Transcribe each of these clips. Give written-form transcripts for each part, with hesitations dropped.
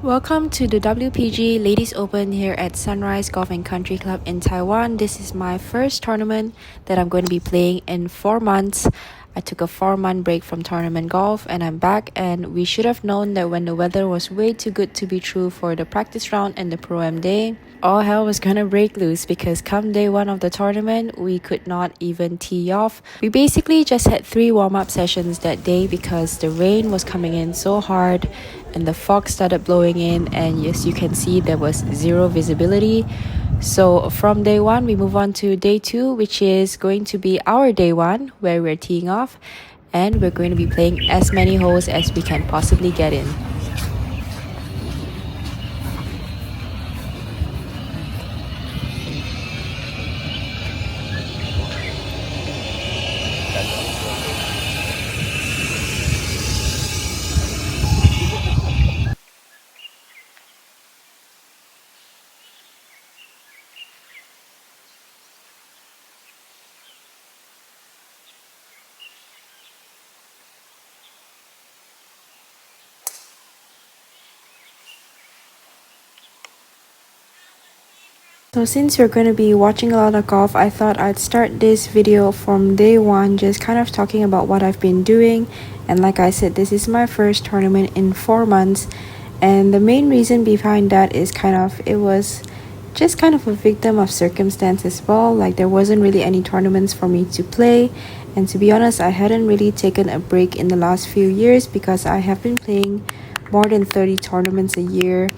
Welcome to the WPG Ladies Open here at Sunrise Golf and Country Club in Taiwan. This is my first tournament that I'm going to be playing in 4 months. I took a 4-month break from tournament golf and I'm back, and we should have known that when the weather was way too good to be true for the practice round and the Pro-Am day, all hell was gonna break loose because come day 1 of the tournament, we could not even tee off. We basically just had 3 warm-up sessions that day because the rain was coming in so hard and the fog started blowing in, and as you can see there was zero visibility. So from day 1 we move on to day 2, which is going to be our day 1 where we're teeing off, and we're going to be playing as many holes as we can possibly get in. So since you're going to be watching a lot of golf, I thought I'd start this video from day 1, just kind of talking about what I've been doing. And like I said, this is my first tournament in 4 months, and the main reason behind that is it was just kind of a victim of circumstance as well. Like there wasn't really any tournaments for me to play, and to be honest, I hadn't really taken a break in the last few years because I have been playing more than 30 tournaments a year.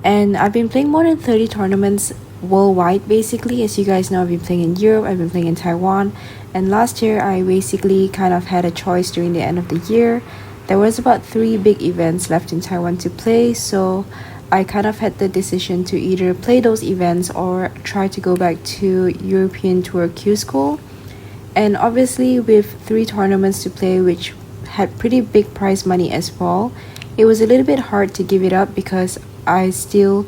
And I've been playing more than 30 tournaments worldwide basically. As you guys know, I've been playing in Europe, I've been playing in Taiwan, and last year I basically kind of had a choice during the end of the year. There was about 3 big events left in Taiwan to play, so I kind of had the decision to either play those events or try to go back to European Tour Q School. And obviously with 3 tournaments to play, which had pretty big prize money as well, it was a little bit hard to give it up because I still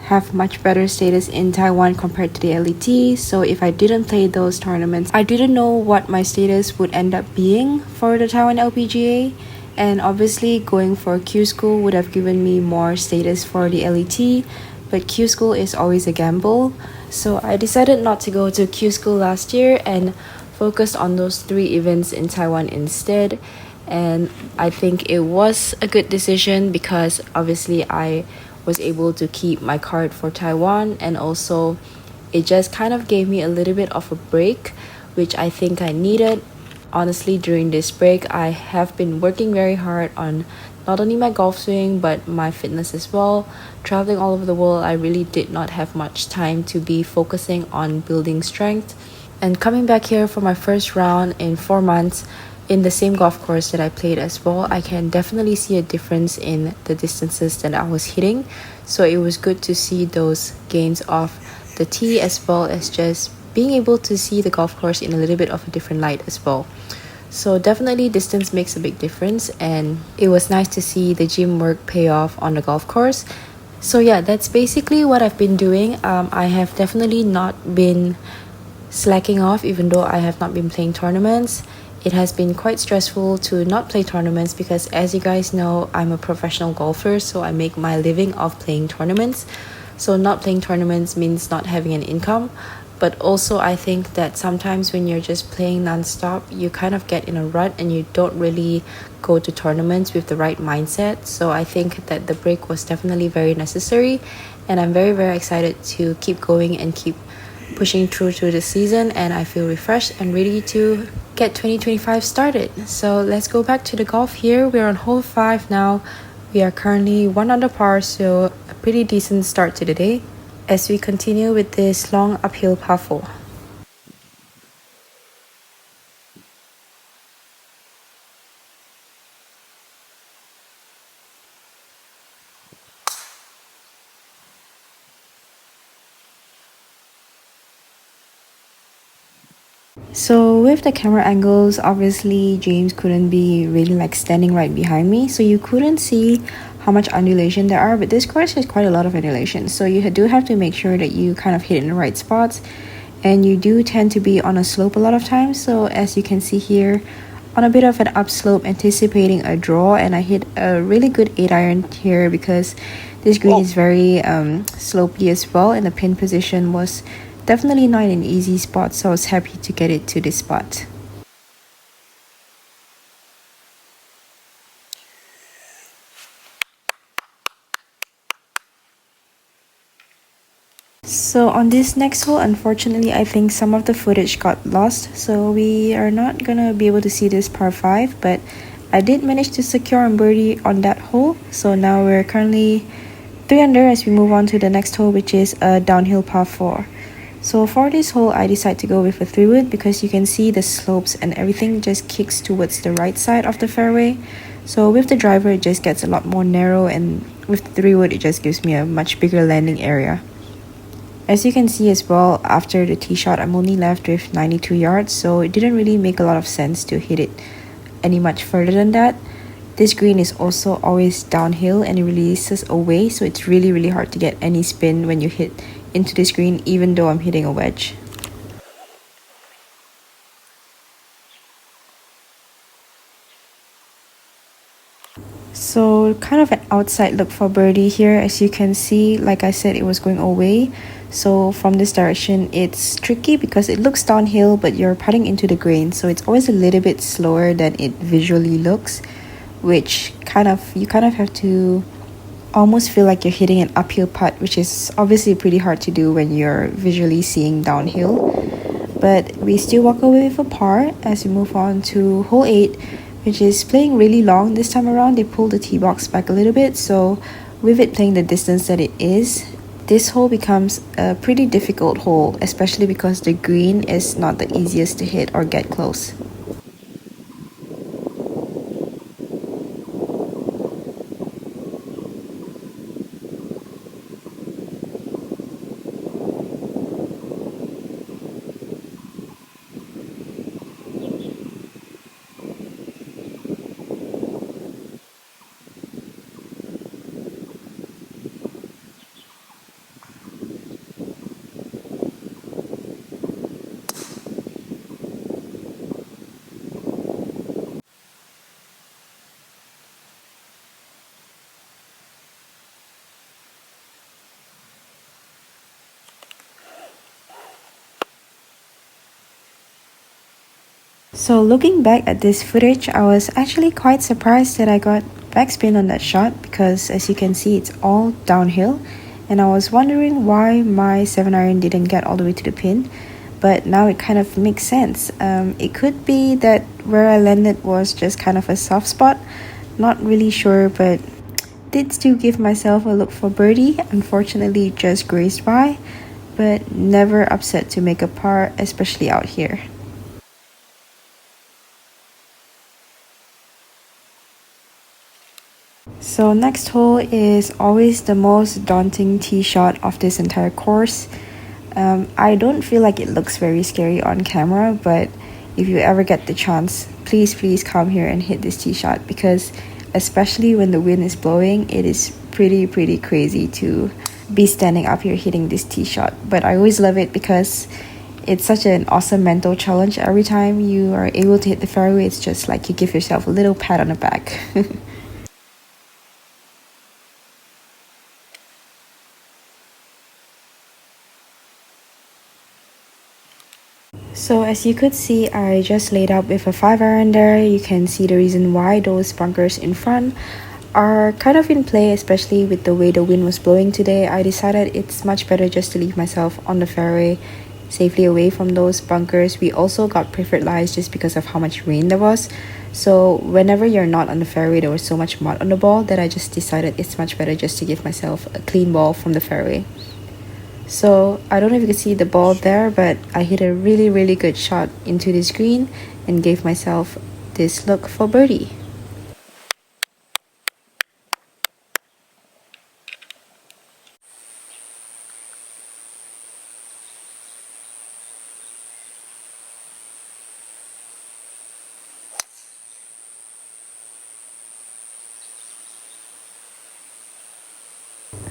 have much better status in Taiwan compared to the LET. So if I didn't play those tournaments, I didn't know what my status would end up being for the Taiwan LPGA. And obviously going for Q School would have given me more status for the LET, but Q School is always a gamble. So I decided not to go to Q School last year and focused on those 3 events in Taiwan instead. And I think it was a good decision because obviously I was able to keep my card for Taiwan, and also it just kind of gave me a little bit of a break, which I think I needed. Honestly, during this break, I have been working very hard on not only my golf swing but my fitness as well. Traveling all over the world, I really did not have much time to be focusing on building strength. And coming back here for my first round in 4 months, in the same golf course that I played as well, I can definitely see a difference in the distances that I was hitting. So it was good to see those gains off the tee, as well as just being able to see the golf course in a little bit of a different light as well. So definitely distance makes a big difference, and it was nice to see the gym work pay off on the golf course. So yeah, that's basically what I've been doing. I have definitely not been slacking off even though I have not been playing tournaments. It has been quite stressful to not play tournaments because, as you guys know, I'm a professional golfer, so I make my living off playing tournaments. So not playing tournaments means not having an income. But also I think that sometimes when you're just playing non-stop, you kind of get in a rut and you don't really go to tournaments with the right mindset. So I think that the break was definitely very necessary, and I'm very, very excited to keep going and keep pushing through to the season, and I feel refreshed and ready to get 2025 started. So let's go back to the golf here. We're on hole 5 now. We are currently 1 under par, so a pretty decent start to the day as we continue with this long uphill par 4. So with the camera angles, obviously James couldn't be really like standing right behind me, so you couldn't see how much undulation there are, but this course has quite a lot of undulation, so you do have to make sure that you kind of hit in the right spots, and you do tend to be on a slope a lot of times. So as you can see here, on a bit of an upslope anticipating a draw, and I hit a really good 8 iron here because this green is very slopey as well, and the pin position was definitely not an easy spot, so I was happy to get it to this spot. So on this next hole, unfortunately, I think some of the footage got lost, so we are not gonna be able to see this par 5, but I did manage to secure a birdie on that hole. So now we're currently 3 under as we move on to the next hole, which is a downhill par 4. So for this hole, I decided to go with a 3-wood because you can see the slopes and everything just kicks towards the right side of the fairway. So with the driver, it just gets a lot more narrow, and with the 3-wood, it just gives me a much bigger landing area. As you can see as well, after the tee shot, I'm only left with 92 yards, so it didn't really make a lot of sense to hit it any much further than that. This green is also always downhill and it releases away, so it's really hard to get any spin when you hit into this green, even though I'm hitting a wedge. So kind of an outside look for birdie here. As you can see, like I said, it was going away. So from this direction, it's tricky because it looks downhill, but you're putting into the green, so it's always a little bit slower than it visually looks, which you kind of have to almost feel like you're hitting an uphill putt, which is obviously pretty hard to do when you're visually seeing downhill. But we still walk away with a par as we move on to hole 8, which is playing really long. This time around, they pulled the tee box back a little bit, so with it playing the distance that it is, this hole becomes a pretty difficult hole, especially because the green is not the easiest to hit or get close. So looking back at this footage, I was actually quite surprised that I got backspin on that shot because as you can see, it's all downhill, and I was wondering why my 7 iron didn't get all the way to the pin, but now it kind of makes sense. It could be that where I landed was just kind of a soft spot, not really sure, but did still give myself a look for birdie. Unfortunately, just grazed by, but never upset to make a par, especially out here. So next hole is always the most daunting tee shot of this entire course. I don't feel like it looks very scary on camera, but if you ever get the chance, please come here and hit this tee shot, because especially when the wind is blowing, it is pretty crazy to be standing up here hitting this tee shot. But I always love it because it's such an awesome mental challenge. Every time you are able to hit the fairway, it's just like you give yourself a little pat on the back. So as you could see, I just laid up with a 5 iron there. You can see the reason why those bunkers in front are kind of in play, especially with the way the wind was blowing today. I decided it's much better just to leave myself on the fairway, safely away from those bunkers. We also got preferred lies just because of how much rain there was. So whenever you're not on the fairway, there was so much mud on the ball that I just decided it's much better just to give myself a clean ball from the fairway. So I don't know if you can see the ball there, but I hit a really good shot into this green and gave myself this look for birdie.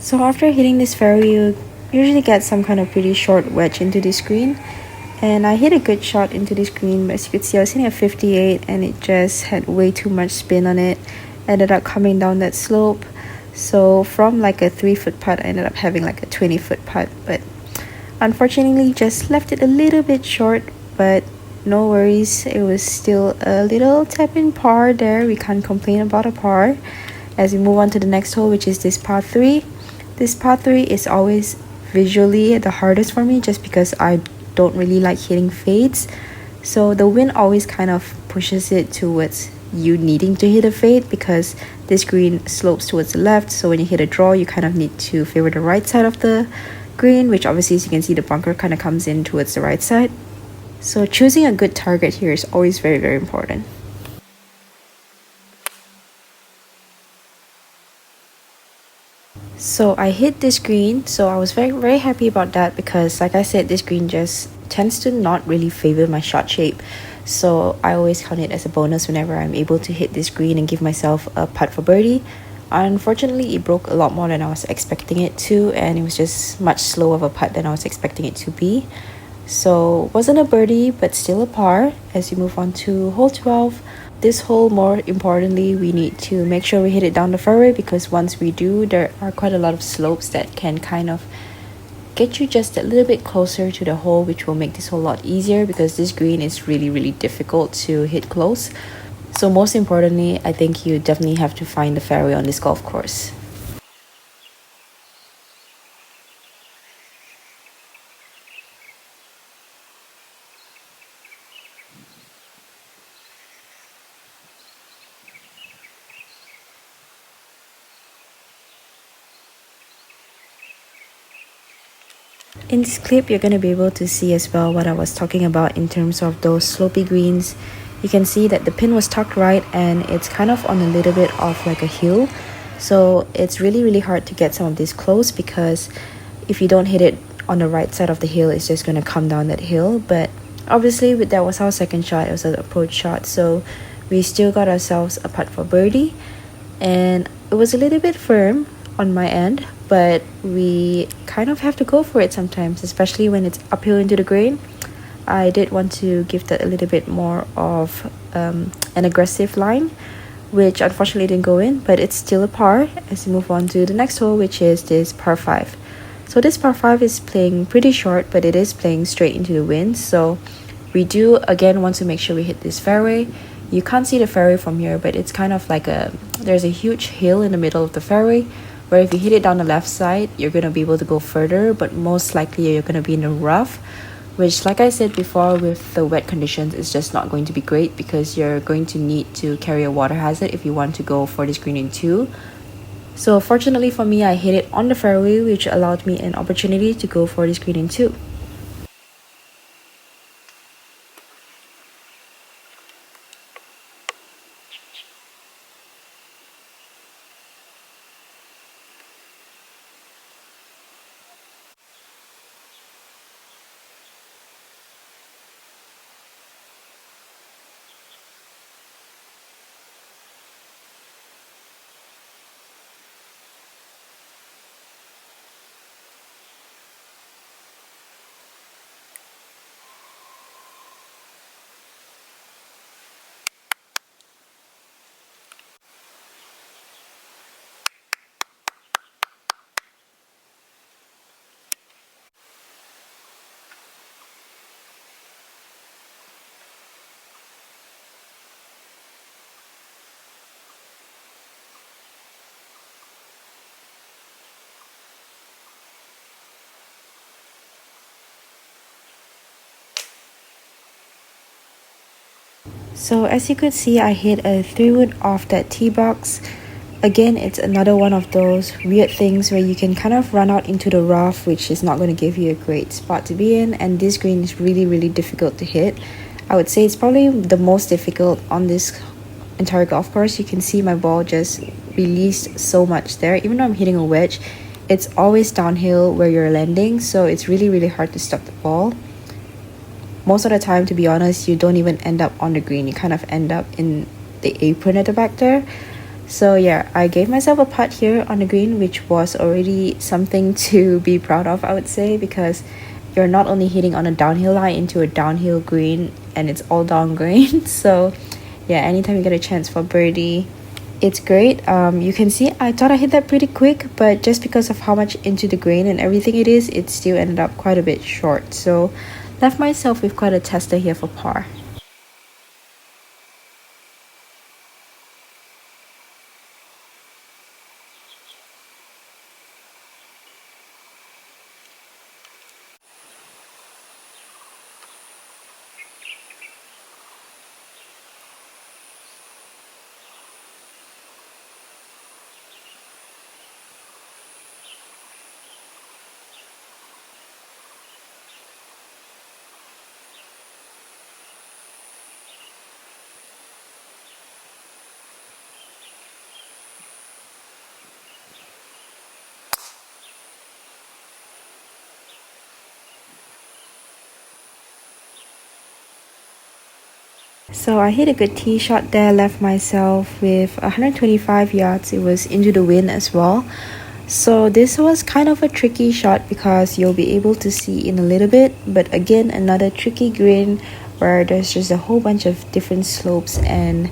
So after hitting this fairway, you usually get some kind of pretty short wedge into this green, And I hit a good shot into this green, but as you could see I was hitting a 58 and it just had way too much spin on it. Ended up coming down that slope, so from like a 3-foot putt I ended up having like a 20-foot putt, but unfortunately just left it a little bit short. But no worries, it was still a little tap in par there. We can't complain about a par. As we move on to the next hole, which is this par 3. This par 3 is always visually the hardest for me just because I don't really like hitting fades. So the wind always kind of pushes it towards you needing to hit a fade because this green slopes towards the left. So when you hit a draw, you kind of need to favor the right side of the green, which obviously as you can see the bunker kind of comes in towards the right side. So choosing a good target here is always very, very important. So I hit this green, so I was very, very happy about that because like I said, this green just tends to not really favor my shot shape. So I always count it as a bonus whenever I'm able to hit this green and give myself a putt for birdie. Unfortunately, it broke a lot more than I was expecting it to, and it was just much slower of a putt than I was expecting it to be. So wasn't a birdie, but still a par. As we move on to hole 12, this hole, more importantly, we need to make sure we hit it down the fairway because once we do, there are quite a lot of slopes that can kind of get you just a little bit closer to the hole, which will make this hole a lot easier because this green is really, really difficult to hit close. So most importantly, I think you definitely have to find the fairway on this golf course. In this clip, you're going to be able to see as well what I was talking about in terms of those slopey greens. You can see that the pin was tucked right and it's kind of on a little bit of like a hill. So it's really, really hard to get some of this close because if you don't hit it on the right side of the hill, it's just going to come down that hill. But obviously that was our second shot, it was an approach shot. So we still got ourselves a putt for birdie. And it was a little bit firm on my end, but we kind of have to go for it sometimes, especially when it's uphill into the green. I did want to give that a little bit more of an aggressive line, which unfortunately didn't go in, but it's still a par as we move on to the next hole, which is this par 5. So this par 5 is playing pretty short, but it is playing straight into the wind. So we do again want to make sure we hit this fairway. You can't see the fairway from here, but it's kind of like there's a huge hill in the middle of the fairway where if you hit it down the left side, you're going to be able to go further, but most likely you're going to be in the rough, which like I said before, with the wet conditions, it's just not going to be great because you're going to need to carry a water hazard if you want to go for this green in 2. So fortunately for me, I hit it on the fairway, which allowed me an opportunity to go for this green in 2. So as you could see, I hit a 3-wood off that tee box. Again, it's another one of those weird things where you can kind of run out into the rough, which is not going to give you a great spot to be in. And this green is really, really difficult to hit. I would say it's probably the most difficult on this entire golf course. You can see my ball just released so much there. Even though I'm hitting a wedge, it's always downhill where you're landing. So it's really, really hard to stop the ball. Most of the time, to be honest, you don't even end up on the green. You kind of end up in the apron at the back there. So yeah, I gave myself a putt here on the green, which was already something to be proud of, I would say, because you're not only hitting on a downhill lie into a downhill green, and it's all down green. So yeah, anytime you get a chance for birdie, it's great. You can see I thought I hit that pretty quick, but just because of how much into the grain and everything it is, it still ended up quite a bit short. So left myself with quite a tester here for par. So I hit a good tee shot there, left myself with 125 yards. It was into the wind as well. So this was kind of a tricky shot because you'll be able to see in a little bit, but again, another tricky green where there's just a whole bunch of different slopes, and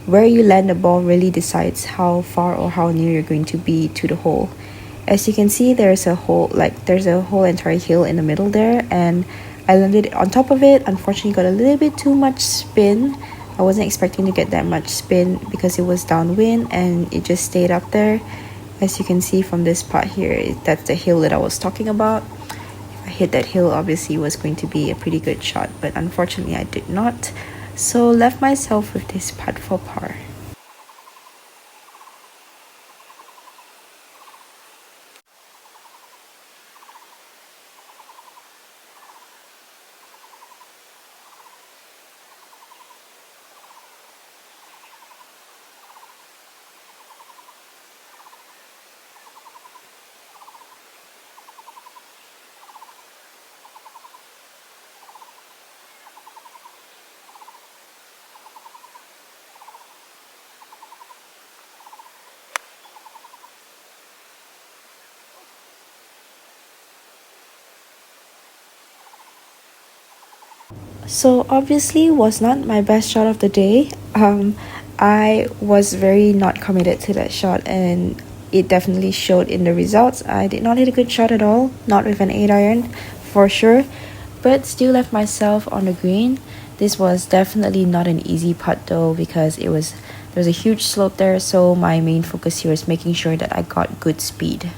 where you land the ball really decides how far or how near you're going to be to the hole. As you can see, there's a whole entire hill in the middle there, and I landed on top of it. Unfortunately, got a little bit too much spin. I wasn't expecting to get that much spin because it was downwind and it just stayed up there. As you can see from this part here, that's the hill that I was talking about. If I hit that hill, obviously it was going to be a pretty good shot, but unfortunately I did not. So left myself with this putt for par. So obviously was not my best shot of the day. I was very not committed to that shot, and it definitely showed in the results. I did not hit a good shot at all, not with an 8 iron for sure, but still left myself on the green. This was definitely not an easy putt though, because there was a huge slope there, so my main focus here is making sure that I got good speed.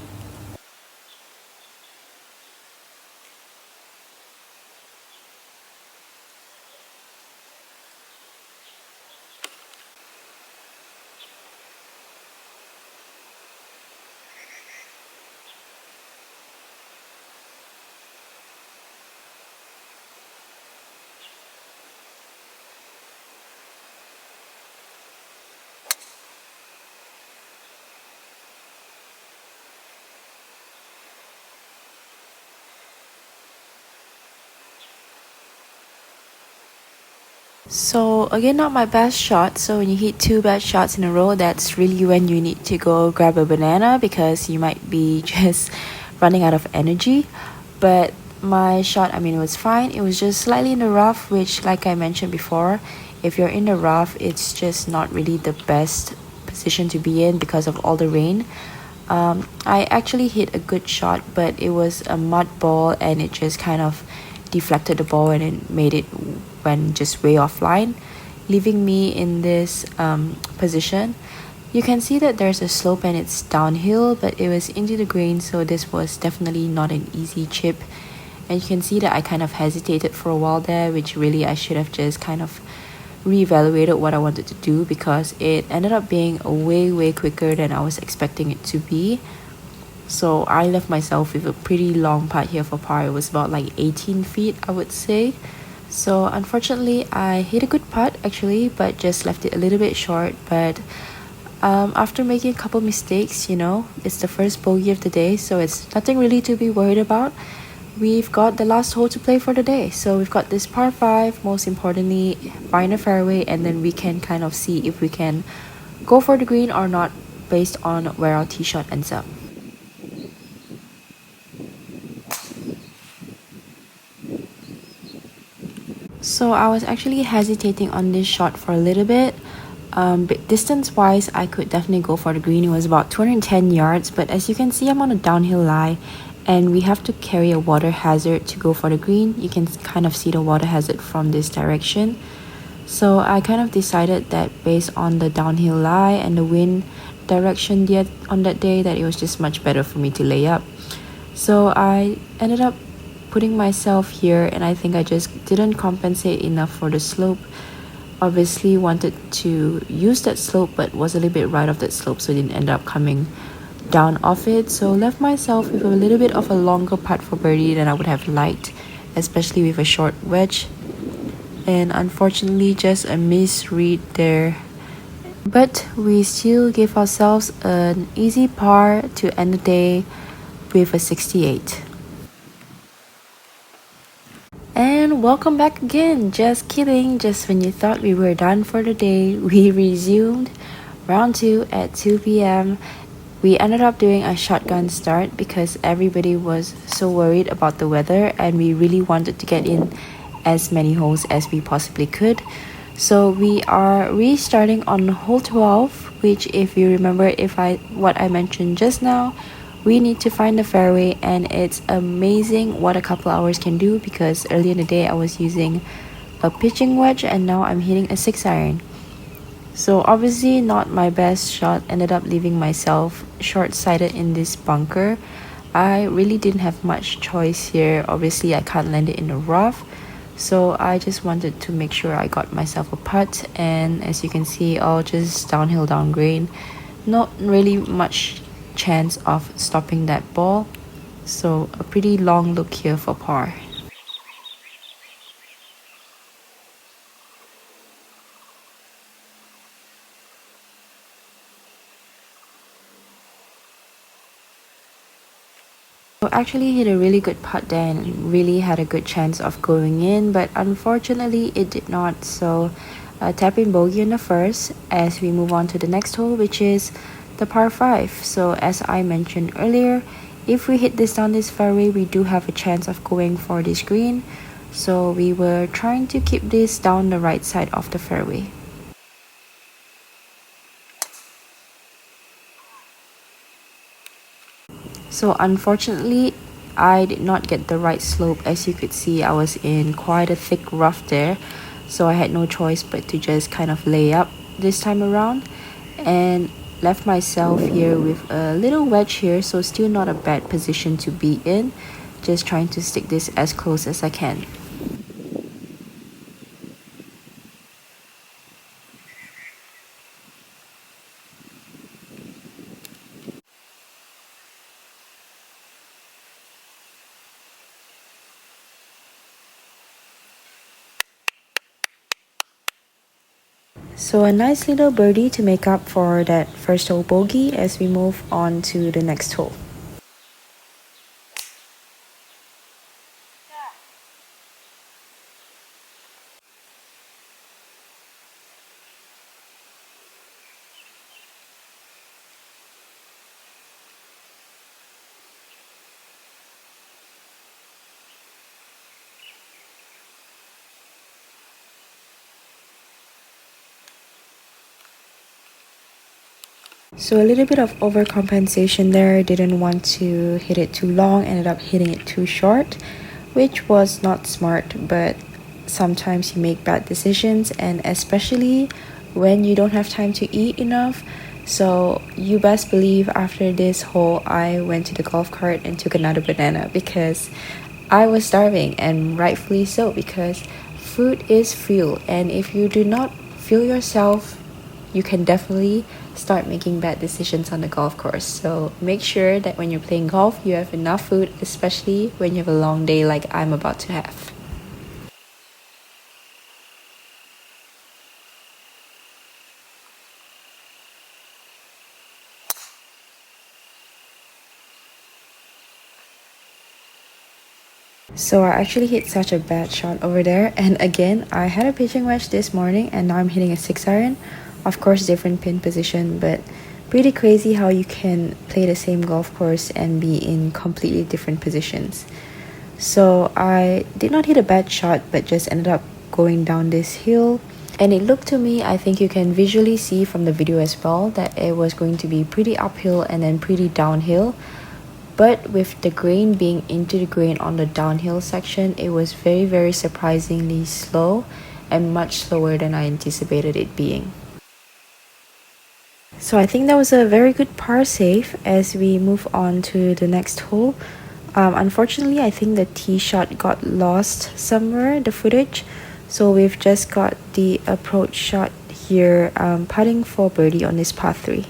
So again, not my best shot. So when you hit two bad shots in a row, that's really when you need to go grab a banana because you might be just running out of energy. But my shot, I mean, it was fine. It was just slightly in the rough, which, like I mentioned before, if you're in the rough, it's just not really the best position to be in because of all the rain. I actually hit a good shot, but it was a mud ball and it just kind of deflected the ball and it made it went just way offline, leaving me in this position. You can see that there's a slope and it's downhill, but it was into the green, so this was definitely not an easy chip. And you can see that I kind of hesitated for a while there, which really I should have just kind of reevaluated what I wanted to do, because it ended up being a way quicker than I was expecting it to be. So I left myself with a pretty long putt here for par. It was about like 18 feet, I would say. So unfortunately, I hit a good putt actually, but just left it a little bit short. But after making a couple mistakes, it's the first bogey of the day, so it's nothing really to be worried about. We've got the last hole to play for the day. So we've got this par 5, most importantly, find a fairway, and then we can kind of see if we can go for the green or not based on where our tee shot ends up. So I was actually hesitating on this shot for a little bit. But distance wise, I could definitely go for the green. It was about 210 yards, but as you can see, I'm on a downhill lie and we have to carry a water hazard to go for the green. You can kind of see the water hazard from this direction. So I kind of decided that based on the downhill lie and the wind direction yet on that day, that it was just much better for me to lay up. So I ended up putting myself here, and I think I just didn't compensate enough for the slope. Obviously wanted to use that slope but was a little bit right off that slope, so didn't end up coming down off it, so left myself with a little bit of a longer putt for birdie than I would have liked, especially with a short wedge, and unfortunately just a misread there. But we still give ourselves an easy par to end the day with a 68. And welcome back again. Just kidding, just when you thought we were done for the day, we resumed round 2 at 2 p.m. We ended up doing a shotgun start because everybody was so worried about the weather and we really wanted to get in as many holes as we possibly could. So we are restarting on hole 12, which if you remember what I mentioned just now, we need to find the fairway, and it's amazing what a couple hours can do because earlier in the day I was using a pitching wedge and now I'm hitting a 6-iron. So obviously not my best shot, ended up leaving myself short-sighted in this bunker. I really didn't have much choice here. Obviously I can't land it in the rough, so I just wanted to make sure I got myself a putt, and as you can see, all just downhill down green. Not really much chance of stopping that ball, so a pretty long look here for par. So actually hit a really good putt there and really had a good chance of going in, but unfortunately it did not. So tap in bogey on the first as we move on to the next hole, which is the par 5. So as I mentioned earlier, if we hit this down this fairway, we do have a chance of going for this green. So we were trying to keep this down the right side of the fairway. So unfortunately, I did not get the right slope. As you could see, I was in quite a thick rough there. So I had no choice but to just kind of lay up this time around and left myself here with a little wedge here, so still not a bad position to be in, just trying to stick this as close as I can. So a nice little birdie to make up for that first hole bogey as we move on to the next hole. So a little bit of overcompensation there, didn't want to hit it too long, ended up hitting it too short, which was not smart, but sometimes you make bad decisions, and especially when you don't have time to eat enough. So you best believe after this hole, I went to the golf cart and took another banana because I was starving, and rightfully so, because food is fuel, and if you do not fuel yourself, you can definitely start making bad decisions on the golf course. So make sure that when you're playing golf, you have enough food, especially when you have a long day like I'm about to have. So I actually hit such a bad shot over there, and again I had a pitching wedge this morning and now I'm hitting a 6-iron. Of course different pin position, but pretty crazy how you can play the same golf course and be in completely different positions. So I did not hit a bad shot but just ended up going down this hill. And it looked to me, I think you can visually see from the video as well, that it was going to be pretty uphill and then pretty downhill. But with the grain being into the grain on the downhill section, it was very surprisingly slow and much slower than I anticipated it being. So I think that was a very good par save as we move on to the next hole. Unfortunately, I think the tee shot got lost somewhere, the footage. So we've just got the approach shot here, putting for birdie on this par 3.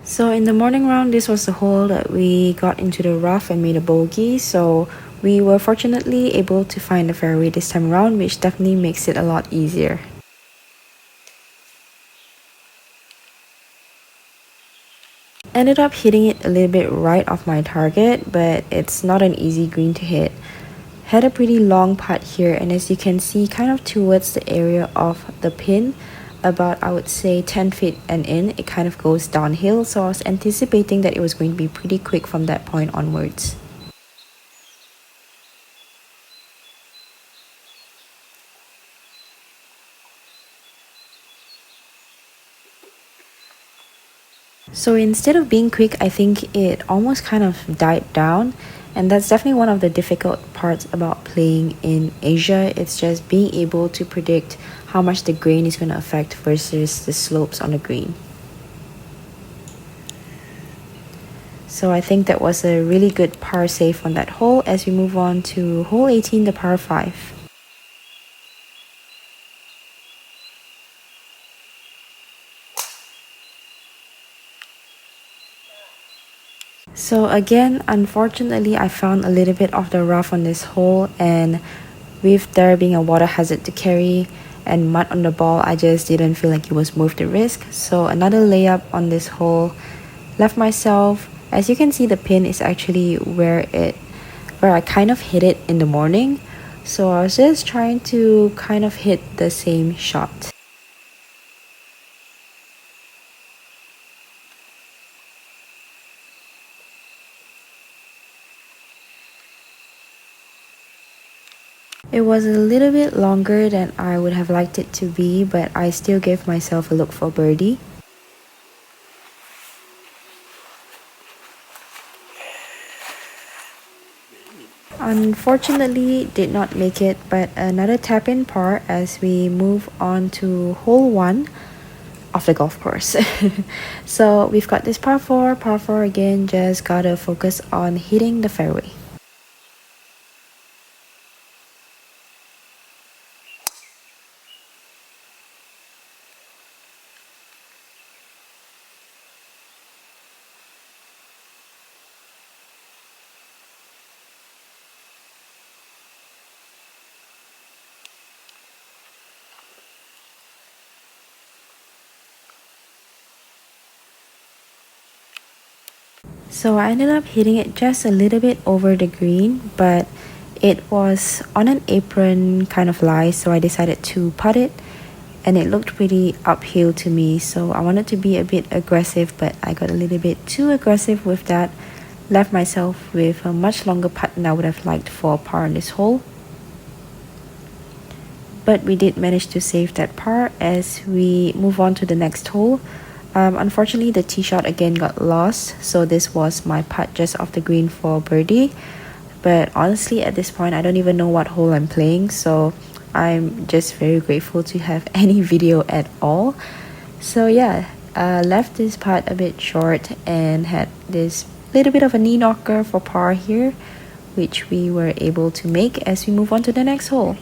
So in the morning round, this was the hole that we got into the rough and made a bogey. So we were fortunately able to find the fairway this time around, which definitely makes it a lot easier. Ended up hitting it a little bit right off my target, but it's not an easy green to hit. Had a pretty long putt here, and as you can see, kind of towards the area of the pin, about I would say 10 feet and in, it kind of goes downhill, so I was anticipating that it was going to be pretty quick from that point onwards. So instead of being quick, I think it almost kind of died down, and that's definitely one of the difficult parts about playing in Asia. It's just being able to predict how much the grain is going to affect versus the slopes on the green. So I think that was a really good par save on that hole as we move on to hole 18, the par 5. So again, unfortunately, I found a little bit of the rough on this hole, and with there being a water hazard to carry and mud on the ball, I just didn't feel like it was worth the risk. So another layup on this hole, left myself. As you can see, the pin is actually where I kind of hit it in the morning. So I was just trying to kind of hit the same shot. It was a little bit longer than I would have liked it to be, but I still gave myself a look for birdie. Unfortunately, did not make it, but another tap-in par as we move on to hole 1 of the golf course. So we've got this par 4 again, just gotta focus on hitting the fairway. So I ended up hitting it just a little bit over the green, but it was on an apron kind of lie, so I decided to putt it, and it looked pretty uphill to me, so I wanted to be a bit aggressive, but I got a little bit too aggressive with that. Left myself with a much longer putt than I would have liked for a par on this hole. But we did manage to save that par as we move on to the next hole. Unfortunately, the tee shot again got lost, so this was my putt just off the green for birdie. But honestly, at this point, I don't even know what hole I'm playing, so I'm just very grateful to have any video at all. So yeah, left this putt a bit short and had this little bit of a knee knocker for par here, which we were able to make as we move on to the next hole.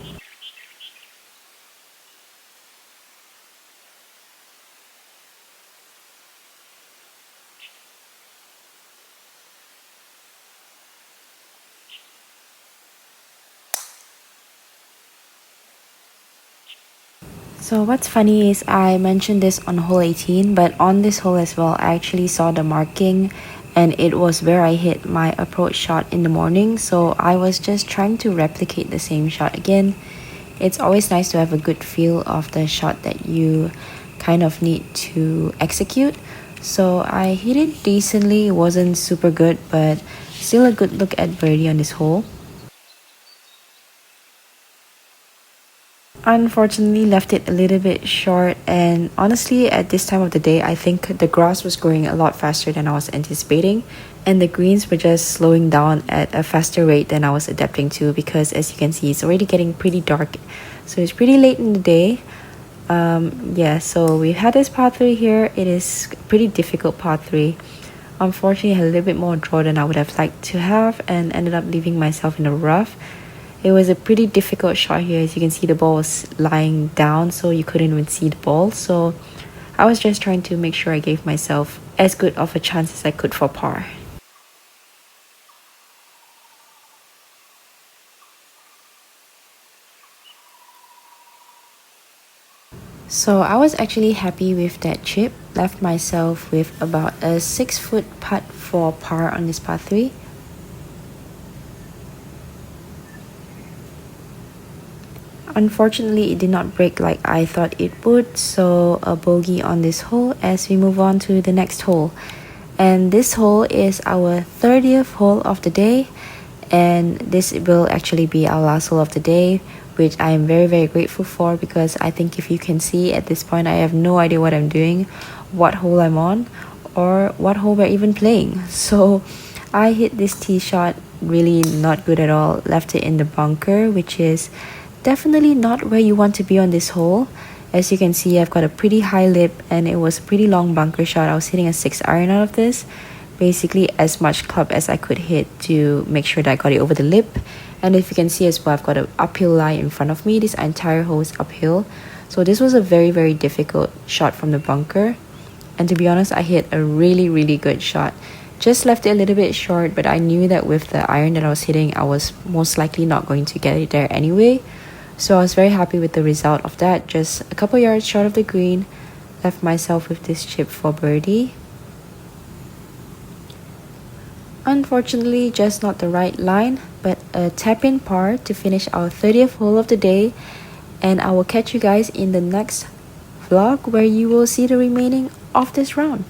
So what's funny is I mentioned this on hole 18, but on this hole as well, I actually saw the marking and it was where I hit my approach shot in the morning. So I was just trying to replicate the same shot again. It's always nice to have a good feel of the shot that you kind of need to execute. So I hit it decently. It wasn't super good, but still a good look at birdie on this hole. Unfortunately left it a little bit short, and honestly at this time of the day I think the grass was growing a lot faster than I was anticipating, and the greens were just slowing down at a faster rate than I was adapting to, because as you can see it's already getting pretty dark, so it's pretty late in the day. Yeah, so we've had this par 3 here. It is a pretty difficult par 3. Unfortunately I had a little bit more draw than I would have liked to have and ended up leaving myself in a rough. It was a pretty difficult shot here. As you can see, the ball was lying down, so you couldn't even see the ball. So I was just trying to make sure I gave myself as good of a chance as I could for par. So I was actually happy with that chip. Left myself with about a 6-foot putt for par on this par 3. Unfortunately, it did not break like I thought it would, so a bogey on this hole as we move on to the next hole. And this hole is our 30th hole of the day, and this will actually be our last hole of the day, which I am very grateful for, because I think if you can see at this point I have no idea what I'm doing, what hole I'm on, or what hole we're even playing. So I hit this tee shot really not good at all, left it in the bunker, which is definitely not where you want to be on this hole. As you can see, I've got a pretty high lip and it was a pretty long bunker shot. I was hitting a 6 iron out of this, basically as much club as I could hit to make sure that I got it over the lip. And if you can see as well, I've got an uphill lie in front of me. This entire hole is uphill, so this was a very difficult shot from the bunker. And to be honest, I hit a really good shot. Just left it a little bit short, but I knew that with the iron that I was hitting, I was most likely not going to get it there anyway. So I was very happy with the result of that. Just a couple yards short of the green. Left myself with this chip for birdie. Unfortunately, just not the right line, but a tap-in par to finish our 30th hole of the day. And I will catch you guys in the next vlog where you will see the remaining of this round.